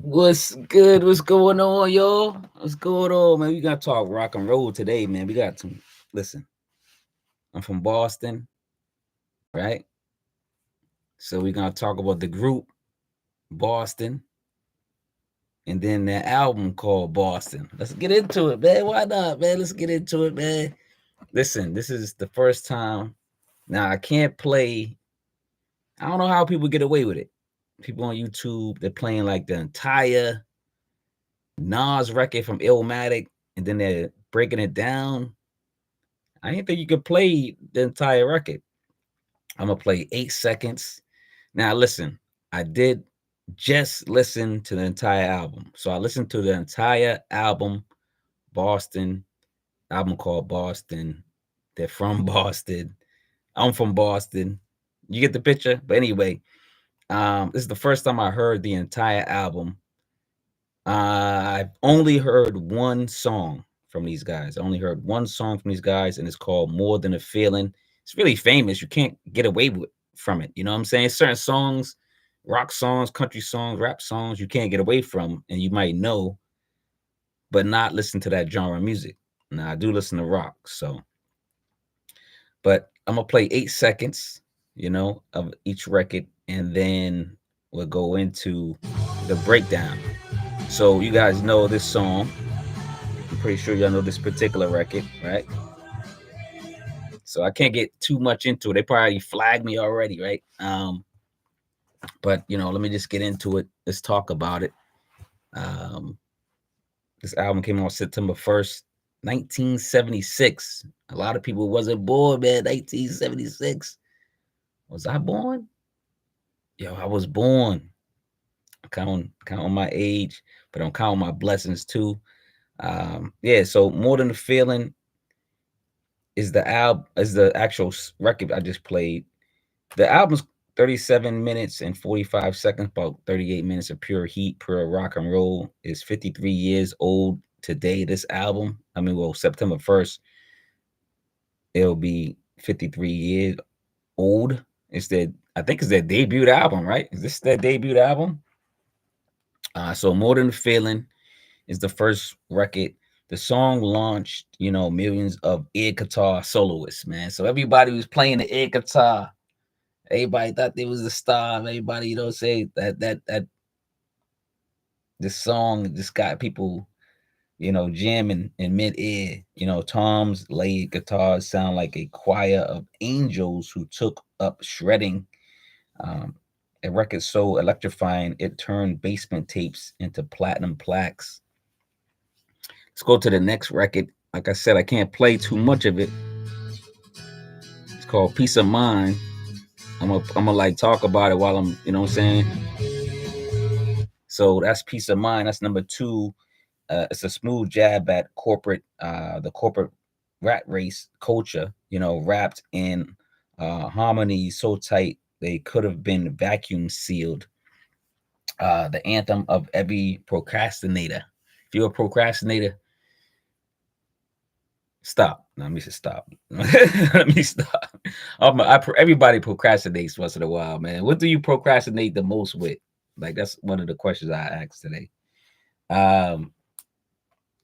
What's good? What's going on, y'all? What's going on, man? We gotta talk rock and roll today, man. We got some. Listen, I'm from Boston, right? So we're gonna talk about the group Boston, and then that album called Boston. Let's get into it, man. Why not, man? Let's get into it, man. Listen, this is the first time. Now I can't play. I don't know how people get away with it. People on YouTube, they're playing like the entire Nas record from Illmatic, and then they're breaking it down. I didn't think you could play the entire record. I'm gonna play 8 seconds. Now, listen, I did just listen to the entire album. So I listened to the entire album, Boston, album called Boston. They're from Boston. I'm from Boston. You get the picture? But anyway, this is the first time I heard the entire album. I've only heard one song from these guys. I only heard one song from these guys, and it's called More Than a Feeling. It's really famous. You can't get away from it. You know what I'm saying? Certain songs, rock songs, country songs, rap songs, you can't get away from, and you might know, but not listen to that genre of music. Now, I do listen to rock, so, but I'm gonna play 8 seconds, of each record, and then we'll go into the breakdown. So you guys know this song. I'm pretty sure y'all know this particular record, right? So I can't get too much into it. They probably flagged me already, right? But let me just get into it. Let's talk about it. Um, this album came out September 1st, 1976. A lot of people wasn't born, man. 1976. Was I born? Yo, I was born. Count on my age, but I'm counting my blessings too. Yeah, so More Than a Feeling is the actual record I just played. The album's 37 minutes and 45 seconds, about 38 minutes of pure heat, pure rock and roll. Is 53 years old today. This album, September 1st, it'll be 53 years old. I think it's their debut album, right? Is this their debut album? So More Than a Feeling is the first record. The song launched, millions of air guitar soloists, man. So everybody was playing the air guitar. Everybody thought they was the star. Everybody, say that this song just got people, jamming in mid-air. Tom's laid guitars sound like a choir of angels who took up shredding. A record so electrifying it turned basement tapes into platinum plaques. Let's go to the next record. Like I said, I can't play too much of it. It's called Peace of Mind. I'm gonna like talk about it while I'm, what I'm saying. So that's Peace of Mind. That's number two. It's a smooth jab at the corporate rat race culture. Wrapped in harmony so tight they could have been vacuum sealed. The anthem of every procrastinator. If you're a procrastinator, stop. No, let me just stop. Let me stop. Everybody procrastinates once in a while, man. What do you procrastinate the most with? Like, that's one of the questions I asked today.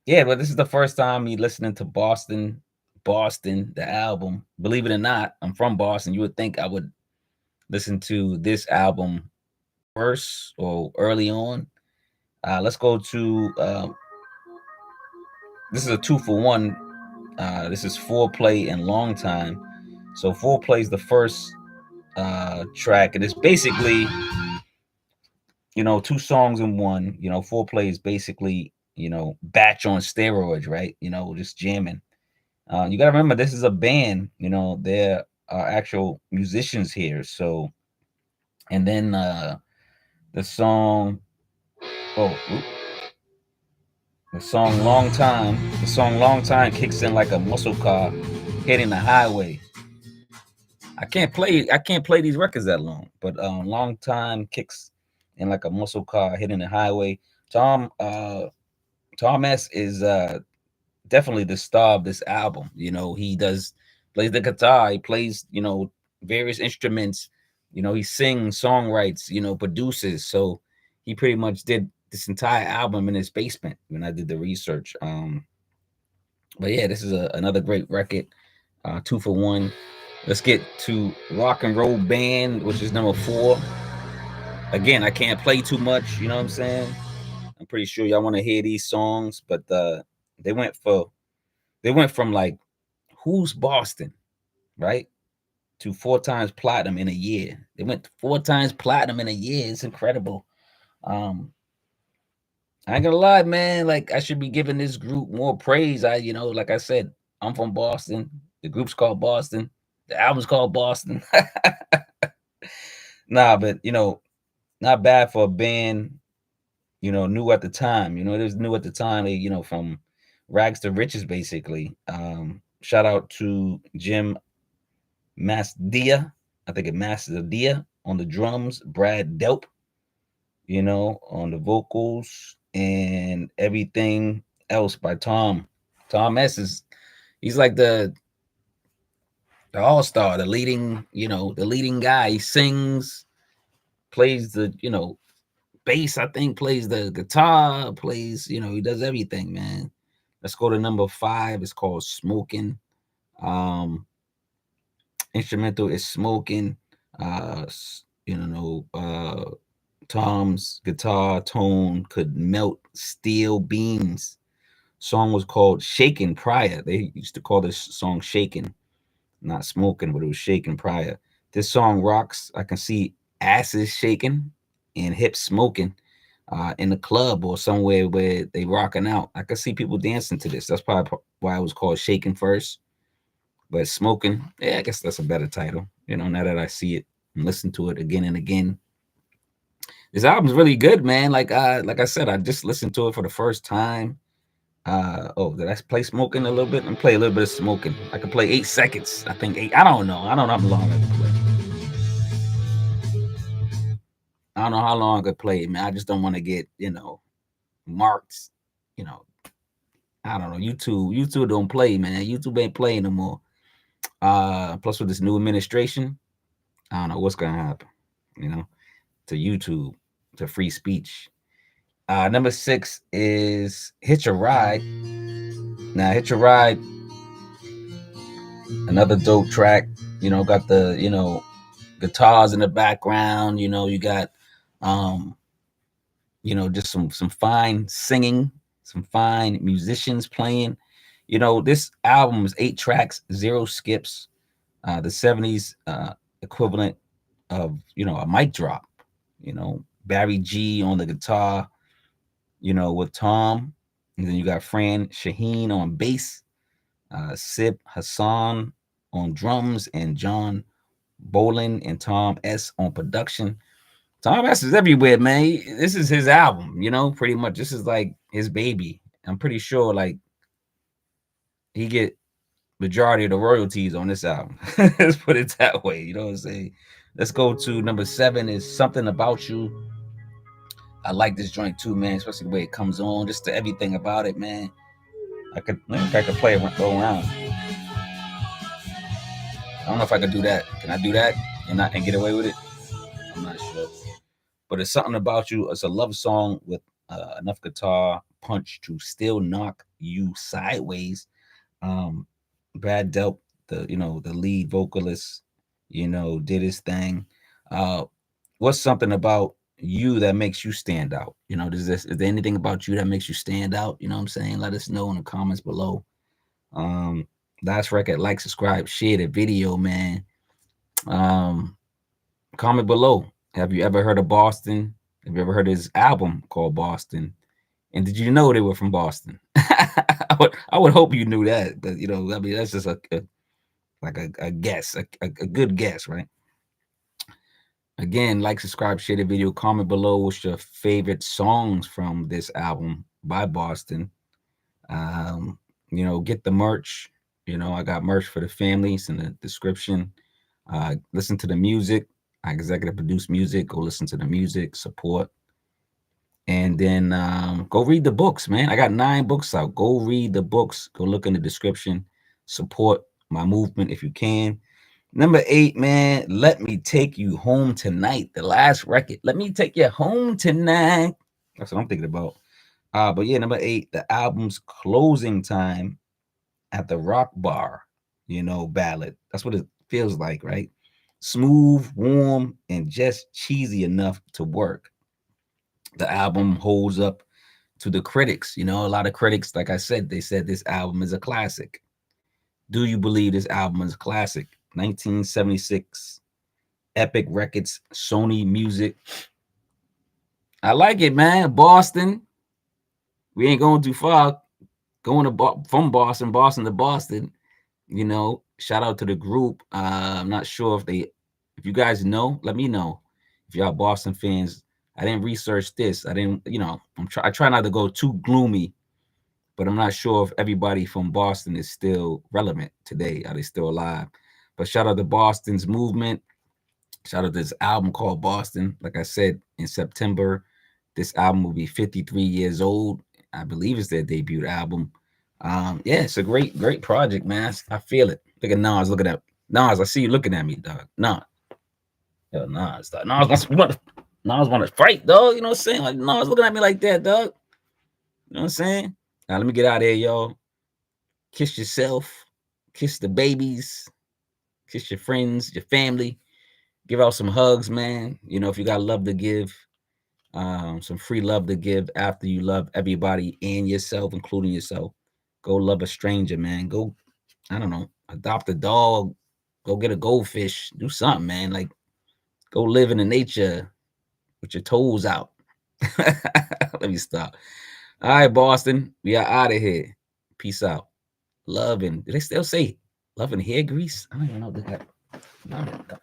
Yeah, but this is the first time me listening to Boston, the album. Believe it or not, I'm from Boston. You would think I would listen to this album first or early on. Let's go to this is a 2-for-1. This is Foreplay and Long Time. So Foreplay is the first track, and it's basically two songs in one. Foreplay is basically batch on steroids, right? Just jamming. You got to remember, this is a band. There are actual musicians here. So, and then the song, oh, the song "Long Time." The song "Long Time" kicks in like a muscle car hitting the highway. I can't play these records that long, but "Long Time" kicks in like a muscle car hitting the highway. Tom S is definitely the star of this album. He plays the guitar, he plays, various instruments, he sings, songwrites, produces. So he pretty much did this entire album in his basement when I did the research. But yeah, this is another great record. 2 for 1. Let's get to Rock and Roll Band, which is number 4. Again, I can't play too much, you know what I'm saying? I'm pretty sure y'all want to hear these songs, but they went for they went from like who's Boston, right? To 4 times platinum in a year. They went 4 times platinum in a year. It's incredible. Um, I ain't gonna lie, man. Like I should be giving this group more praise. Like I said, I'm from Boston. The group's called Boston. The album's called Boston. Nah, but not bad for a band. New at the time. It was new at the time. They, from rags to riches, basically. Shout out to Jim Masdia. I think it Masdia on the drums. Brad Delp, on the vocals and everything else by Tom. Tom S he's like the all-star, the leading guy. He sings, plays the, bass, I think, plays the guitar, plays, he does everything, man. Let's go to number 5. It's called Smokin. Um Instrumental is Smokin. Uh Tom's guitar tone could melt steel beams. Song was called Shaken prior. They used to call this song Shaken, not Smoking, but it was Shaken prior. This song rocks. I can see asses shaking and hips smoking in the club or somewhere where they rocking out. I can see people dancing to this. That's probably why it was called Shaken first. But Smoking, yeah, I guess that's a better title. Now that I see it and listen to it again and again. This album's really good, man. Like I said, I just listened to it for the first time. Did I play Smoking a little bit? And play a little bit of Smoking. I could play 8 seconds. I think 8. I don't know. I don't know how long I could play. I don't know how long I could play, man. I just don't want to get, marked. You know, I don't know. YouTube don't play, man. YouTube ain't playing no more. Plus with this new administration, I don't know what's gonna happen, to YouTube, to free speech. Number 6 is Hitch a Ride. Now, Hitch a Ride, another dope track. Got the, guitars in the background. You got, just some fine singing, some fine musicians playing. This album is 8 tracks, 0 skips. The 70s equivalent of, a mic drop. Barry G on the guitar, with Tom. And then you got Fran Shaheen on bass, Sib Hassan on drums, and John Bolin and Tom S on production. Tom S is everywhere, man. This is his album, pretty much. This is like his baby. I'm pretty sure, like, he get majority of the royalties on this album. Let's put it that way. You know what I'm saying? Let's go to number 7 is Something About You. I like this joint too, man, especially the way it comes on, just to everything about it, man. I could play it go around. I don't know if I could do that. Can I do that and get away with it? I'm not sure. But it's Something About You. It's a love song with enough guitar punch to still knock you sideways. Brad Delp, the lead vocalist, did his thing. What's something about you that makes you stand out? Is there anything about you that makes you stand out? You know what I'm saying? Let us know in the comments below. Last record, like, subscribe, share the video, man. Comment below. Have you ever heard of Boston? Have you ever heard of his album called Boston? And did you know they were from Boston? I would hope you knew that, but that's just a guess, a good guess, right? Again, like, subscribe, share the video, comment below what's your favorite songs from this album by Boston. Get the merch. I got merch for the families in the description. Listen to the music. I executive produce music. Go listen to the music, support. And then go read the books, man. I got 9 books out. Go read the books. Go look in the description. Support my movement if you can. Number 8, man, Let Me Take You Home Tonight. The last record. Let me take you home tonight. That's what I'm thinking about. But yeah, number 8, the album's closing time at the Rock Bar, ballad. That's what it feels like, right? Smooth, warm, and just cheesy enough to work. The album holds up to the critics. A lot of critics, like I said, they said this album is a classic. Do you believe this album is a classic? 1976, Epic Records, Sony Music. I like it, man. Boston. We ain't going too far. Going from Boston to Boston. Shout out to the group. I'm not sure if you guys know, let me know. If y'all Boston fans, I didn't research this. I didn't, I try not to go too gloomy, but I'm not sure if everybody from Boston is still relevant today. Are they still alive? But shout out to Boston's movement. Shout out to this album called Boston. Like I said, in September, this album will be 53 years old. I believe it's their debut album. Yeah, it's a great project, man. I feel it. Look at Nas looking at Nas. I see you looking at me, dog. Nas. Yo, Nas, dog. Nas want to fight, dog. You know what I'm saying? Like Nas looking at me like that, dog. You know what I'm saying? Now let me get out of here, y'all. Kiss yourself, kiss the babies, kiss your friends, your family. Give out some hugs, man. If you got love to give, some free love to give after you love everybody and yourself, including yourself. Go love a stranger, man. Go, I don't know, adopt a dog. Go get a goldfish. Do something, man. Like, go live in the nature with your toes out. Let me stop. All right, Boston. We are out of here. Peace out. Love and, do they still say love and hair grease? I don't even know if they got.